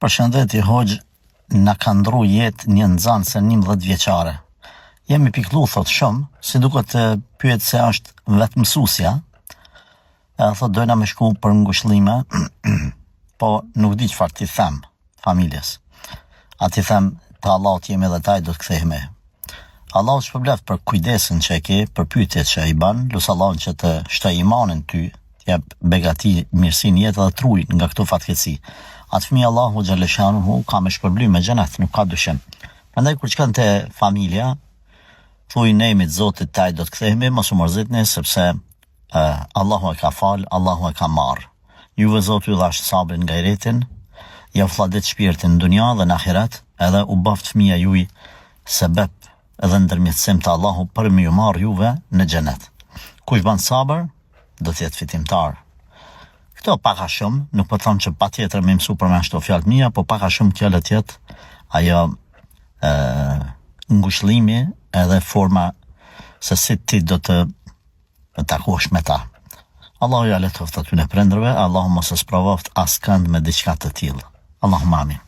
Përshëndetje Hoxh, na ka ndru jetë një nxënëse 11 vjeçare. Jemi pikëllu, thot shumë, si duket të pyet se është vetë mësusja. Thot dojna me shku për ngushëllime, po nuk di çfarë t'i them familjes. A t'i them të Allahut jemi edhe taj do të kthehemi. Allahu shpërblet për kujdesin që e ke, për pyetjet që i bën, lut Allahun që të shtoj imanin ty, t'jap begati, mirësinë, jetë dhe truj nga këto fatkeqësi. Atë fëmijë Allahu xhaleshanuhu ka me shpërblim me xhenet, nuk ka dyshim. Prandaj kur shkon te familja, thuaj ne me Zotit taj do të kthehemi, mos u mërzitni sepse Allahu e ka fal, Allahu e ka marr. Juve Zoti ju dhash sabrin nga iretin, ja flladet shpirtin në dunja dhe në ahiret, edhe u baft fëmia juaj sebeb edhe ndërmjetësim të Allahu për me ju marr juve në xhenet. Kush ban sabër, do të jetë fitimtar. Këto paka shumë, nuk po them që patjetër më mësu për me ashtu fjalët mia, po paka shumë kjo le të jetë ajo ngushëllimi edhe forma se si ti do të takosh me ta. Allahu ja letoft aty në prindërve, Allahu mos e sprovoft askënd me diçka të tillë. Allahumma amin.